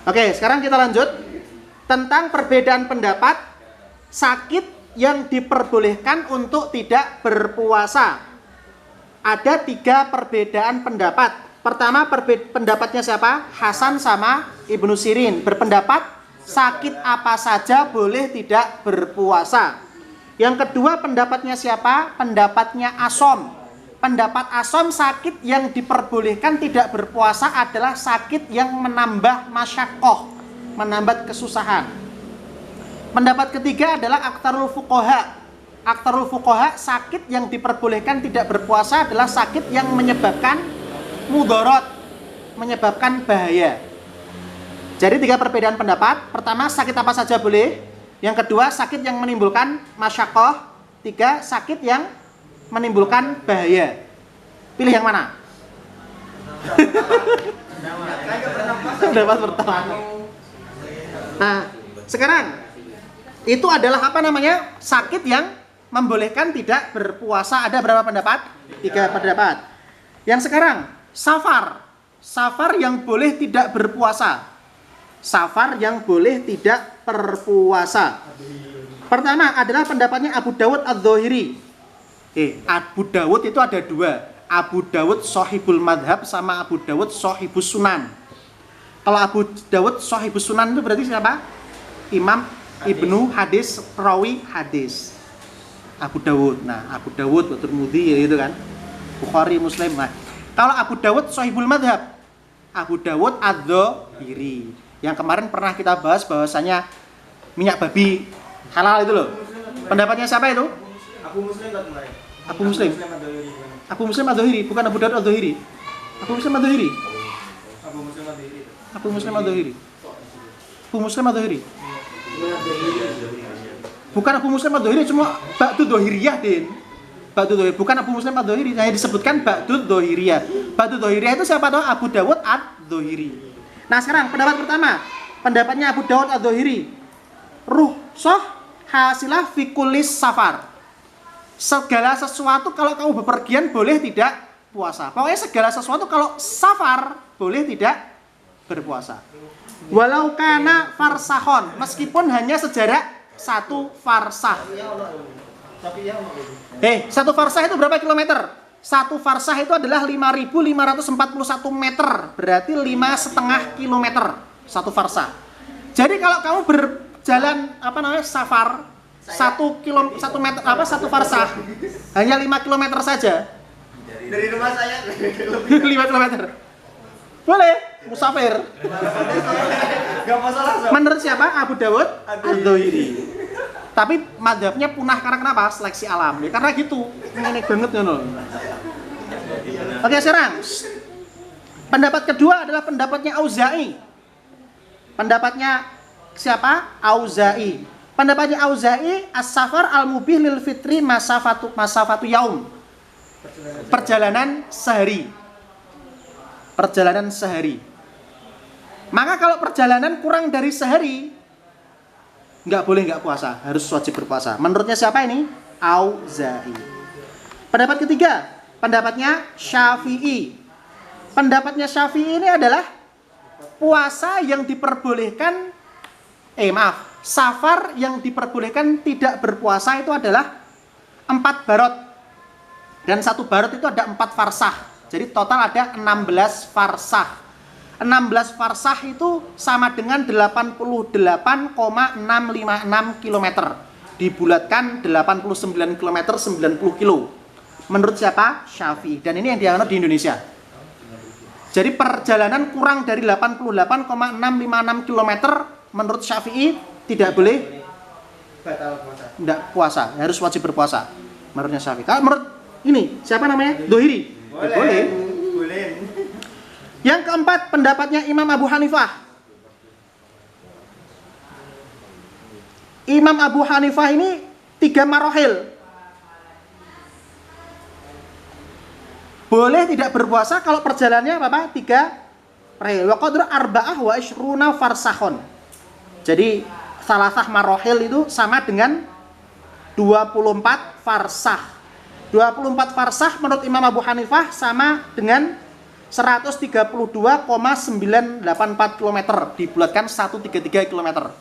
Oke, sekarang kita lanjut tentang perbedaan pendapat sakit yang diperbolehkan untuk tidak berpuasa. Ada 3 perbedaan pendapat. Pertama, pendapatnya siapa? Hasan sama Ibnu Sirin berpendapat sakit apa saja boleh tidak berpuasa. Yang kedua, pendapatnya siapa? Pendapatnya Asom. Pendapat Asom, sakit yang diperbolehkan tidak berpuasa adalah sakit yang menambah masyakoh, menambah kesusahan. Pendapat ketiga adalah Aktsarul Fuqaha. Aktsarul Fuqaha, sakit yang diperbolehkan tidak berpuasa adalah sakit yang menyebabkan mudarat, menyebabkan bahaya. Jadi 3 perbedaan pendapat. Pertama, sakit apa saja boleh. Yang kedua, sakit yang menimbulkan masyakoh. 3, sakit yang menimbulkan bahaya. Pilih yang mana? Pendapat pertama. Nah, sekarang itu adalah apa namanya? Sakit yang membolehkan tidak berpuasa. Ada berapa pendapat? 3 pendapat. Yang sekarang, safar. Safar yang boleh tidak berpuasa. Safar yang boleh tidak berpuasa. Pertama adalah pendapatnya Abu Dawud Adz-Dzahiri. Abu Dawud itu ada 2. Abu Dawud Shahibul Madhab sama Abu Dawud Shahibus Sunan. Kalau Abu Dawud Shahibus Sunan itu berarti siapa? Imam Ibnu Hadis, perawi hadis. Abu Dawud. Nah, Abu Dawud, Tirmidzi ya itu kan. Bukhari, Muslim. Nah, kalau Abu Dawud Shahibul Madhab, Abu Dawud Adz-Dzahiri. Yang kemarin pernah kita bahas bahwasanya minyak babi halal itu loh. Pendapatnya siapa itu? Abu Muslim tak mulai. Abu Muslim. Abu Muslim Adz-Dzahiri, bukan Abu Dawud Adz-Dzahiri. Abu Muslim Adz-Dzahiri. Abu Muslim Adz-Dzahiri. Abu Muslim Adz-Dzahiri. Abu Muslim Adz-Dzahiri. Bukan Abu Muslim Adz-Dzahiri, cuma Ba'du Dzahiriyah, Din. Ba'du Dzahiriyah, bukan Abu Muslim Adz-Dzahiri. Saya disebutkan Ba'du Dzahiriyah. Ba'du Dzahiriyah itu siapa tahu? Abu Dawud Adz-Dzahiri. Nah, sekarang pendapat pertama. Pendapatnya Abu Dawud Adz-Dzahiri. Rukhsah hasilah fi kullis safar. Segala sesuatu kalau kamu bepergian boleh tidak puasa. Pokoknya segala sesuatu kalau safar boleh tidak berpuasa. Walau kana farsahon, meskipun hanya sejarak 1 farsah. 1 farsah itu berapa kilometer? 1 farsah itu adalah 5.541 meter. Berarti 5,5 kilometer 1 farsah. Jadi kalau kamu berjalan safar 1 meter 1 farsah hanya 5 kilometer saja. Dari rumah saya 5 kilometer. Boleh musafir. Gak masalah. Menurut siapa? Abu Dawud Adz-Dzahiri. Tapi mazhabnya punah karena kenapa? Seleksi alam. Ya, karena gitu. Ini banget ngono. Oke, sekarang pendapat kedua adalah pendapatnya Auza'i. Pendapatnya siapa? Auza'i. Pendapatnya Auza'i, as-safar al-mubih lil fitri masafatu yaum. Perjalanan sehari. Perjalanan sehari. Maka kalau perjalanan kurang dari sehari, nggak boleh nggak puasa, harus wajib berpuasa. Menurutnya siapa ini? Auza'i. Pendapat ketiga, pendapatnya Syafi'i. Pendapatnya Syafi'i ini adalah puasa yang diperbolehkan, safar yang diperbolehkan tidak berpuasa itu adalah 4 barot. Dan 1 barot itu ada 4 farsah. Jadi total ada 16 farsah. 16 farsah itu sama dengan 88,656 km. Dibulatkan 89 km 90 kilo. Menurut siapa? Syafi'i. Dan ini yang dianut di Indonesia. Jadi perjalanan kurang dari 88,656 km menurut Syafi'i tidak boleh Batal puasa. tidak puasa, harus wajib berpuasa. Menurutnya Syafi'i. Kalau menurut ini siapa namanya? Dzahiri. Boleh. Yang keempat, pendapatnya Imam Abu Hanifah. Imam Abu Hanifah ini 3 marohil. Boleh tidak berpuasa kalau perjalanannya apa? 3 marohil. Wa qadru arba'ah wa ishruna farsahon. Jadi salasah marohil itu sama dengan 24 farsah. 24 farsah menurut Imam Abu Hanifah sama dengan 132,984 km, dibulatkan 133 km.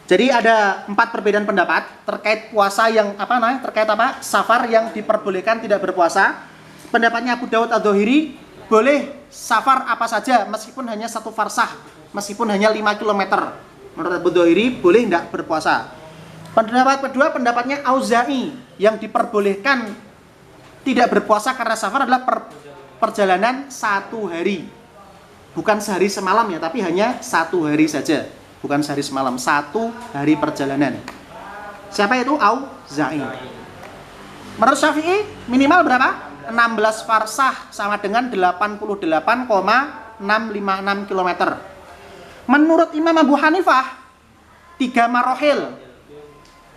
Jadi ada 4 perbedaan pendapat terkait puasa yang terkait safar yang diperbolehkan tidak berpuasa. Pendapatnya Abu Dawud Adz-Dzahiri, boleh safar apa saja meskipun hanya 1 farsah, meskipun hanya 5 km. Menurut Abu Dzahiri boleh tidak berpuasa. Pendapat kedua, pendapatnya Auza'i, yang diperbolehkan tidak berpuasa karena safar adalah perjalanan 1 hari. Bukan sehari semalam ya, tapi hanya 1 hari saja. Bukan sehari semalam, 1 hari perjalanan. Siapa itu? Auza'i. Menurut Syafi'i minimal berapa? 16 farsah, sama dengan 88,656 km. Menurut Imam Abu Hanifah 3 marohil.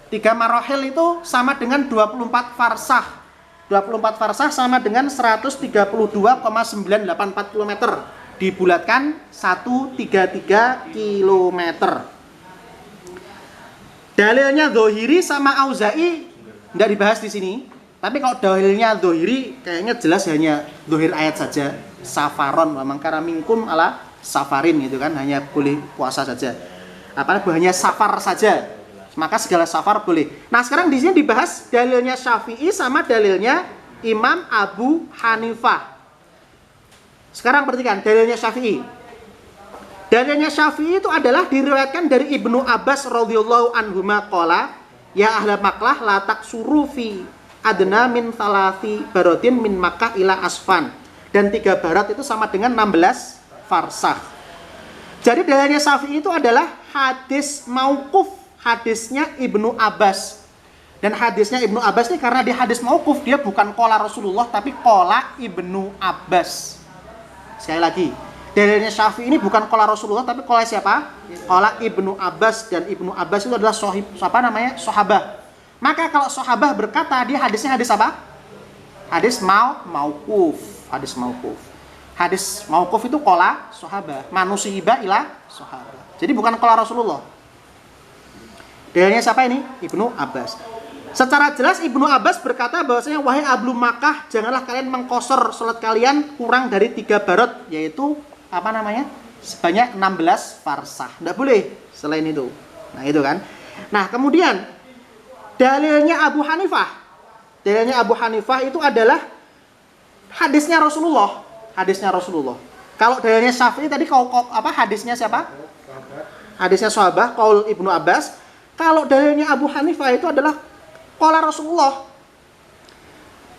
3 marohil itu sama dengan 24 farsah. 24 farsah sama dengan 132,984 km. Dibulatkan 133 km. Dalilnya Dzahiri sama Auza'i tidak dibahas di sini. Tapi kalau dalilnya Dzahiri kayaknya jelas hanya dzahir ayat saja. Safaron wa mangkara minkum ala safarin, gitu kan, hanya boleh puasa saja. Hanya safar saja. Maka segala safar boleh. Nah, sekarang di sini dibahas dalilnya Syafi'i sama dalilnya Imam Abu Hanifah. Sekarang perhatikan dalilnya Syafi'i. Dalilnya Syafi'i itu adalah diriwayatkan dari Ibnu Abbas radhiyallahu anhuma qala, ya ahla Makkah la taksuru fi adna min thalathi barodin min Makkah ila Asfan. Dan 3 barat itu sama dengan 16 farsah. Jadi dalilnya Syafi'i itu adalah hadis mauquf, hadisnya Ibnu Abbas. Dan hadisnya Ibnu Abbas ini karena dia hadis mauquf, dia bukan qala Rasulullah tapi qala Ibnu Abbas. Sekali lagi, dalilnya Syafi'i ini bukan qala Rasulullah tapi qala siapa? Qala Ibnu Abbas, dan Ibnu Abbas itu adalah sahabah. Maka kalau sahabah berkata, dia hadisnya hadis apa? Hadis mauquf, hadis mauquf. Hadis mauquf itu qala sahabah, manusiba ila sahabah. Jadi bukan qala Rasulullah. Dalilnya siapa ini? Ibnu Abbas. Secara jelas Ibnu Abbas berkata bahwasanya, wahai ahlu Makkah, janganlah kalian mengqashar salat kalian kurang dari 3 barot, yaitu sebanyak 16 farsah. Tidak boleh selain itu. Nah, itu kan. Nah, kemudian dalilnya Abu Hanifah. Dalilnya Abu Hanifah itu adalah hadisnya Rasulullah. Hadisnya Rasulullah. Kalau dalilnya Syafi'i tadi hadisnya siapa? Hadisnya sahabat qaul Ibnu Abbas. Kalau dalilnya Abu Hanifah itu adalah qala Rasulullah,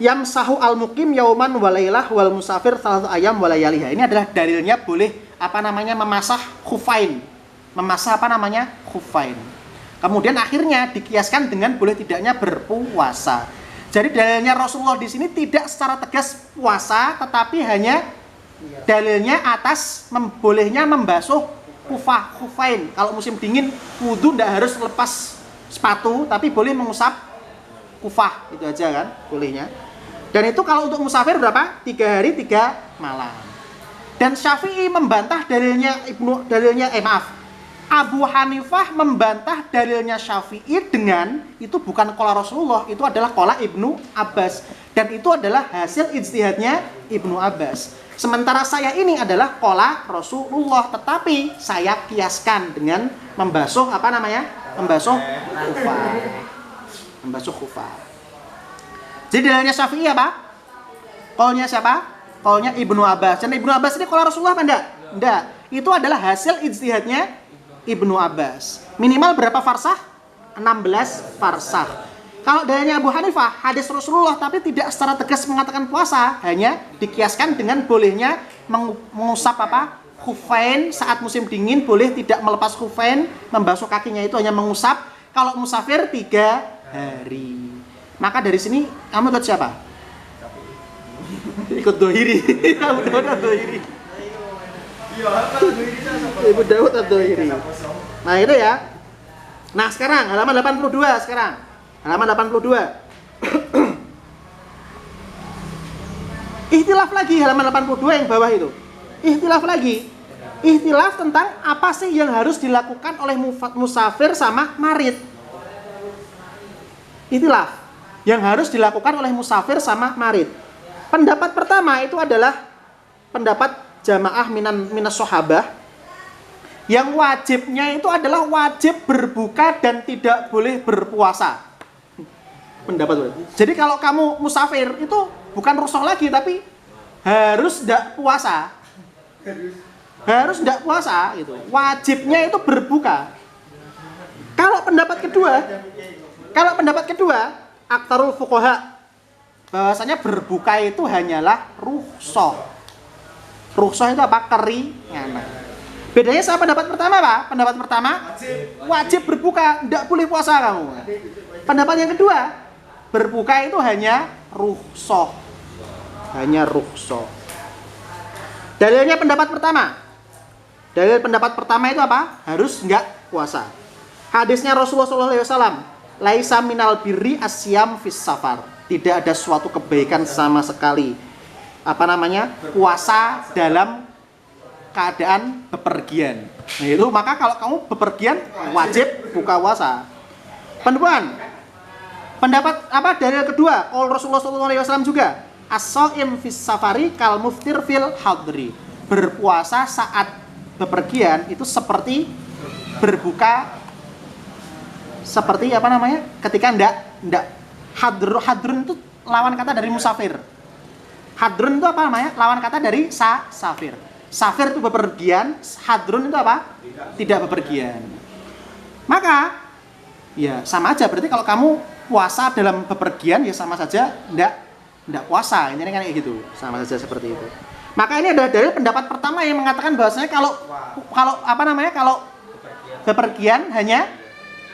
yamsahu al-muqim yauman walailah wal musafir 3 ayam walayaliha. Ini adalah dalilnya boleh memasah khufain. Memasah khufain. Kemudian akhirnya dikiaskan dengan boleh tidaknya berpuasa. Jadi dalilnya Rasulullah di sini tidak secara tegas puasa, tetapi hanya dalilnya atas bolehnya membasuh khufain. Kalau musim dingin wudu tidak harus lepas sepatu, tapi boleh mengusap kufah, itu aja kan bolehnya. Dan itu kalau untuk musafir berapa? 3 hari 3 malam. Dan Syafi'i membantah Abu Hanifah membantah dalilnya Syafi'i dengan itu bukan qala Rasulullah, itu adalah qala Ibnu Abbas, dan itu adalah hasil ijtihadnya Ibnu Abbas. Sementara saya ini adalah qala Rasulullah, tetapi saya kiaskan dengan membasuh membasuh khufah. Jadi dalilnya Syafi'i apa? Qaulnya siapa? Qaulnya Ibnu Abbas. Dan Ibnu Abbas ini qala Rasulullah apa enggak? Enggak. Itu adalah hasil ijtihadnya Ibnu Abbas. Minimal berapa farsah? 16 farsah. Kalau dalilnya Abu Hanifah, hadis Rasulullah tapi tidak secara tegas mengatakan puasa, hanya dikiaskan dengan bolehnya mengusap khufain saat musim dingin, boleh tidak melepas khufain, membasuh kakinya itu hanya mengusap. Kalau musafir 3 hari. Maka dari sini kamu ikut siapa? Ikut Dzahiri. Abu Dawud Adz-Dzahiri. Abu Dawud Adz-Dzahiri. Nah, itu ya. Nah, sekarang halaman 82 sekarang. Halaman 82. Ikhtilaf lagi halaman 82 yang bawah itu. Ikhtilaf lagi. Ikhtilaf tentang apa sih yang harus dilakukan oleh musafir sama marid. Ikhtilaf yang harus dilakukan oleh musafir sama marid. Pendapat pertama itu adalah pendapat jamaah minas sahabah yang wajibnya itu adalah wajib berbuka dan tidak boleh berpuasa. Pendapat. Jadi kalau kamu musafir itu bukan rukhsah lagi tapi harus tidak puasa. Harus tidak puasa gitu. Wajibnya itu berbuka. Kalau pendapat kedua, aktarul fuqaha bahwasanya berbuka itu hanyalah rukhsah. Rukhsah itu apa? Keringanan. Bedanya sama pendapat pertama, Pak. Pendapat pertama wajib berbuka, tidak boleh puasa kamu. Pendapat yang kedua, berbuka itu hanya rukhsah. Hanya rukhsah. Dalilnya pendapat pertama. Dalil pendapat pertama itu apa? Harus enggak puasa. Hadisnya Rasulullah SAW, laisa minal birri asyam fis safar. Tidak ada suatu kebaikan sama sekali. Puasa dalam keadaan bepergian. Nah, itu maka kalau kamu bepergian wajib buka puasa. Pendapat apa? Dalil kedua, Rasulullah SAW juga, as-shaim fis safari kal muftir fil hadri. Berpuasa saat bepergian itu seperti berbuka ketika ndak hadrun itu lawan kata dari musafir. Hadrun itu lawan kata dari safir. Safir itu bepergian, hadrun itu apa? Tidak bepergian. Maka ya sama aja, berarti kalau kamu puasa dalam bepergian ya sama saja ndak puasa. Ini kan kayak gitu. Sama saja seperti itu. Maka ini adalah dalil pendapat pertama yang mengatakan bahwasanya kalau bepergian hanya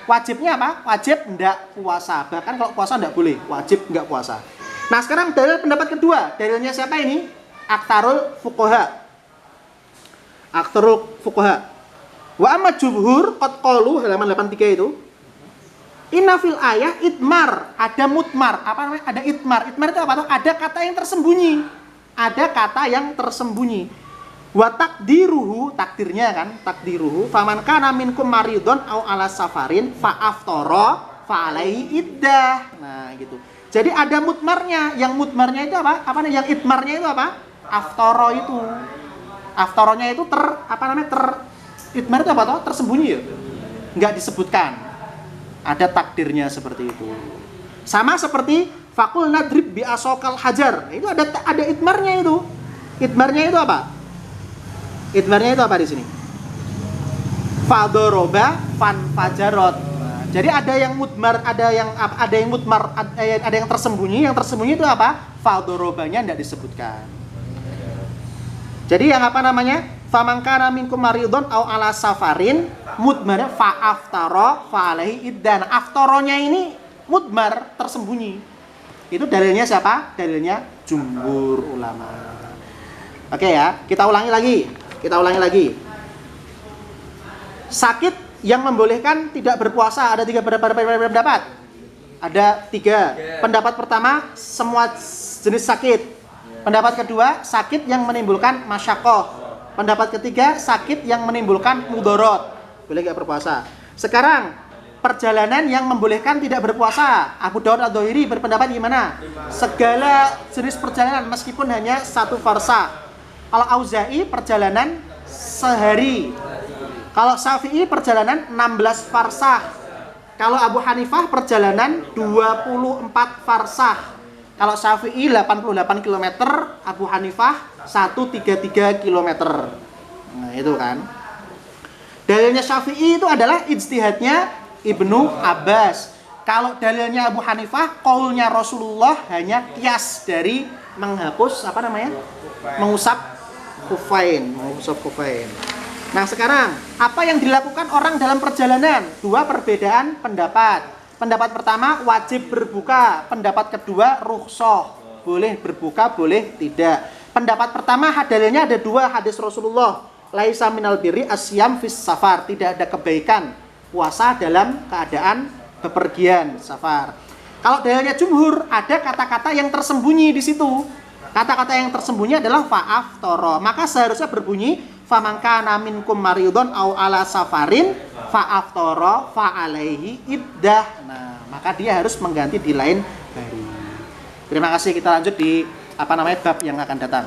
wajibnya apa? Wajib ndak puasa. Bahkan kalau puasa ndak boleh, wajib nggak puasa. Nah, sekarang dalil pendapat kedua. Dalilnya siapa ini? Aktarul fuqaha. Wa amma jumhur qad qalu halaman 83 itu. Inna fil ayah idmar, ada mutmar. Ada idmar. Idmar itu apa tuh? Ada kata yang tersembunyi. Wa takdiruhu, takdiruhu faman kana minkum maridun au ala safarin fa aftara fa alaihi iddah. Nah, gitu. Jadi ada mutmarnya. Yang mutmarnya itu apa? Yang idmarnya itu apa? Aftara itu. Aftaronya itu idmar itu apa toh? Tersembunyi ya. Enggak disebutkan. Ada takdirnya seperti itu. Sama seperti fakul nadrib bi asokal hajar. Itu ada idmarnya itu. Idmarnya itu apa? Idmarnya itu apa di sini? Fadoroba fan fajarot. Jadi ada yang mutmar, ada yang tersembunyi. Yang tersembunyi itu apa? Fadorobanya tidak disebutkan. Jadi yang famangkana minkum maridun au ala safarin mudmar fa aftara fa alaihi iddan. Aftaronya ini mudmar, tersembunyi. Itu dalilnya siapa? Dalilnya jumhur ulama. Oke ya, kita ulangi lagi. Sakit yang membolehkan tidak berpuasa ada 3 pendapat. Ada 3. Pendapat pertama, semua jenis sakit. Pendapat kedua, sakit yang menimbulkan masyakoh. Pendapat ketiga, sakit yang menimbulkan mudorot. Boleh nggak berpuasa. Sekarang, perjalanan yang membolehkan tidak berpuasa. Abu Daud Ad-Dhahiri berpendapat gimana? Segala jenis perjalanan meskipun hanya 1 farsa. Kalau Auza'i perjalanan sehari. Kalau Syafi'i perjalanan 16 farsah. Kalau Abu Hanifah perjalanan 24 farsah. Kalau Syafi'i 88 km, Abu Hanifah 133 km. Nah, itu kan. Dalilnya Syafi'i itu adalah ijtihadnya Ibnu Abbas. Kalau dalilnya Abu Hanifah, qaulnya Rasulullah hanya kias dari menghapus mengusap kufain. Nah, sekarang apa yang dilakukan orang dalam perjalanan? 2 perbedaan pendapat. Pendapat pertama wajib berbuka, pendapat kedua rukhsah, boleh berbuka, boleh tidak. Pendapat pertama dalilnya ada 2 hadis Rasulullah, laisa minal birri asyam fis safar, tidak ada kebaikan puasa dalam keadaan bepergian safar. Kalau dalilnya jumhur ada kata-kata yang tersembunyi di situ. Kata-kata yang tersembunyi adalah fa'aftara. Maka seharusnya berbunyi famangkana minkum maridun au ala safarin fa'aftara fa alaihi iddah. Nah, maka dia harus mengganti di lain hari. Terima kasih, kita lanjut di bab yang akan datang.